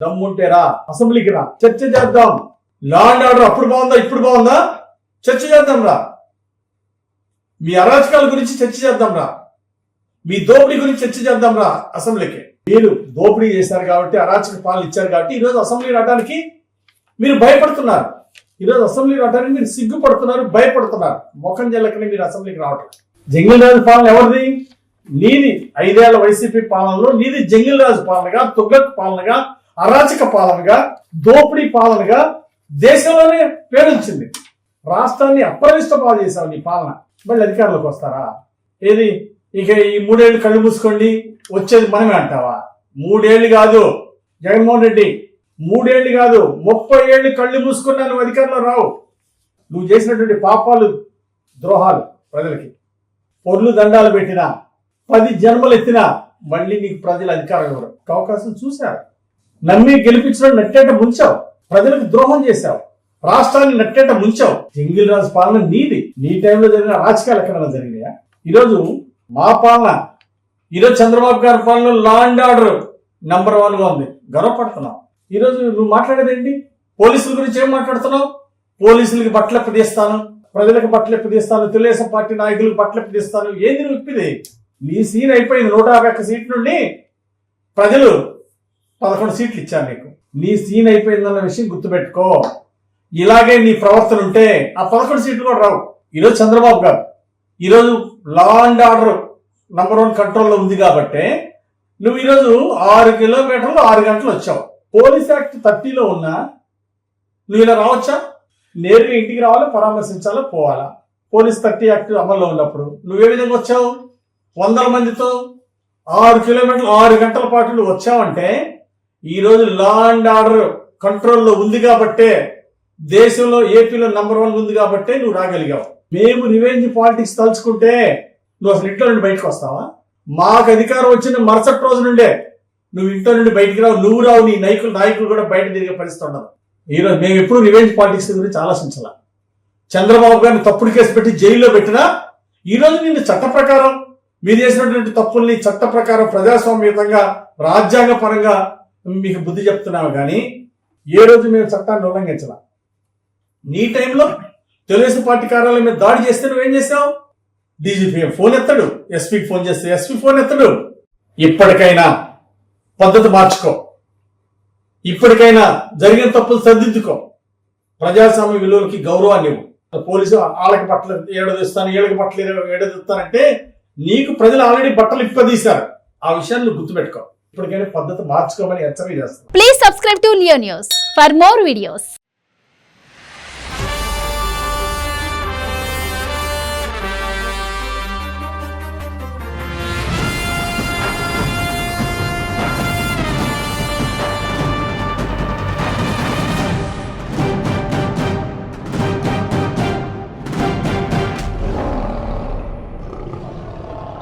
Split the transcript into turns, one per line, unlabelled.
దమ్ముంటేరా అసెంబ్లీకి రా, చర్చ చేద్దాం. లా అండ్ ఆర్డర్ అప్పుడు బాగుందా ఇప్పుడు బాగుందా చర్చ చేద్దాం రా. మీ అరాచకాల గురించి చర్చ చేద్దాం రా. మీ దోపిడీ గురించి చర్చ చేద్దాం రా అసెంబ్లీకి. మీరు దోపిడీ చేశారు కాబట్టి, అరాచక పాలన ఇచ్చారు కాబట్టి ఈరోజు అసెంబ్లీ రావడానికి మీరు భయపడుతున్నారు. ఈరోజు అసెంబ్లీ రావడానికి మీరు సిగ్గుపడుతున్నారు, భయపడుతున్నారు. ముఖం జల్లకని మీరు అసెంబ్లీకి రావట్లేదు. జంగిల్ రాజు పాలన ఎవరిది? నీది. 5 ఏళ్ల వైసీపీ పాలనలో నీది జంగిల్ రాజు పాలనగా, తుగ్గక్ పాలనగా, అరాచక పాలనగా, దోపిడీ పాలనగా దేశంలోనే పేరుంచింది. రాష్ట్రాన్ని అప్రదిష్ట పాలు చేశావు నీ పాలన. మళ్ళీ అధికారంలోకి వస్తారా? ఏది ఇక ఈ 3 ఏళ్ళు కళ్ళు మూసుకోండి వచ్చేది మనమే అంటావా? 3 ఏళ్ళు కాదు జగన్మోహన్ రెడ్డి, 3 ఏళ్ళు కాదు 30 ఏళ్ళు కళ్ళు మూసుకున్నా నువ్వు అధికారంలో రావు. నువ్వు చేసినటువంటి పాపాలు, ద్రోహాలు ప్రజలకి పొర్లు దండాలు పెట్టినా, 10 జన్మలు ఎత్తినా మళ్ళీ నీకు ప్రజలు అధికారం ఇవ్వరు. అవకాశం చూశారు, నమ్మి గెలిపించడం నట్టేట ముంచావు, ప్రజలకు ద్రోహం చేశావు, రాష్ట్రాన్ని నట్టేట ముంచావు. జంగిల్ రాజు పాలన నీది. నీ టైంలో జరిగిన రాజకీయాలు ఎక్కడైనా జరిగినాయా? ఈరోజు మా పాలన, ఈరోజు చంద్రబాబు గారి పాలన లా అండ్ ఆర్డర్ నంబర్ 1గా ఉంది, గర్వపడుతున్నావు. ఈరోజు నువ్వు మాట్లాడేదేంటి? పోలీసుల గురించి ఏం మాట్లాడుతున్నావు? పోలీసులకి బట్టలు ఎప్పదీస్తాను, ప్రజలకు బట్టలు ఎప్పదీస్తాను, తెలుగుదేశం పార్టీ నాయకులకు బట్టలు ఎప్పదీస్తాను. ఏంది నువ్వు ఇప్పిది? నీ సీన్ అయిపోయింది. 151 సీట్ల నుండి ప్రజలు 11 సీట్లు ఇచ్చారు నీకు. నీ సీన్ అయిపోయిందన్న విషయం గుర్తుపెట్టుకో. ఇలాగే నీ ప్రవర్తన ఉంటే ఆ 11 సీట్లు కూడా రావు. ఈరోజు చంద్రబాబు గారు ఈరోజు లా అండ్ ఆర్డర్ నంబర్ 1 కంట్రోల్లో ఉంది కాబట్టి నువ్వు ఈరోజు 6 కిలోమీటర్లు 6 గంటలు వచ్చావు. పోలీస్ యాక్ట్ 30లో ఉన్నా నువ్వు ఇలా రావచ్చా? నేరుగా ఇంటికి రావాలా, పరామర్శించాలా, పోవాలా? పోలీస్ 30 యాక్ట్ అమల్లో ఉన్నప్పుడు నువ్వే విధంగా వచ్చావు? 100 మందితో 6 కిలోమీటర్లు 6 గంటల పాటు నువ్వు వచ్చావంటే ఈరోజు లా అండ్ ఆర్డర్ కంట్రోల్లో ఉంది కాబట్టే, దేశంలో ఏపీలో నంబర్ 1 ఉంది కాబట్టే నువ్వు రాగలిగావు. మేము రివెంజ్ పాలిటిక్స్ తలుచుకుంటే నువ్వు అసలు ఇంట్లో నుండి బయటకు వస్తావా? మాకు అధికారం వచ్చిన మరుసటి రోజు నుండే నువ్వు ఇంట్లో నుండి బయటికి రావు, నువ్వు రావు, నీ నాయకులు కూడా బయట తిరిగే పరిస్థితి ఉండదు. ఈరోజు మేము ఎప్పుడు రివెంజ్ పాలిటిక్స్ గురించి ఆలోచించాల. చంద్రబాబు గారిని తప్పుడు కేసు పెట్టి జైల్లో పెట్టినా ఈరోజు నిన్ను చట్ట ప్రకారం మీరు చేసినటువంటి తప్పుల్ని చట్ట ప్రకారం ప్రజాస్వామ్యతంగా రాజ్యాంగ పరంగా మీకు బుద్ధి చెప్తున్నావు. కానీ ఏ రోజు మేము చట్టాన్ని ఉల్లంఘించాల. నీ టైంలో తెలుగుదేశం పార్టీ కార్యాలయం మీద దాడి చేస్తే నువ్వేం చేసావు? డీజీపీ ఫోన్ ఎత్తాడు, ఎస్పీకి ఫోన్ చేస్తే ఎస్పీ ఫోన్ ఎత్తాడు. ఇప్పటికైనా పద్ధతి మార్చుకో, ఇప్పటికైనా జరిగిన తప్పులు సరిదిద్దుకో, ప్రజాస్వామ్య విలువలకి గౌరవాన్ని ఇవ్వు. పోలీసు వాళ్ళకి బట్టలు ఏడదిస్తాను, వీళ్ళకి బట్టలు ఏడదిస్తానంటే నీకు ప్రజలు ఆల్రెడీ బట్టలు ఇప్పదీశారు. ఆ విషయాన్ని నువ్వు గుర్తుపెట్టుకో. ఇప్పటికైనా పద్ధతి మార్చుకోమని హెచ్చరిక చేస్తాను.
Please subscribe to Leo news for more videos.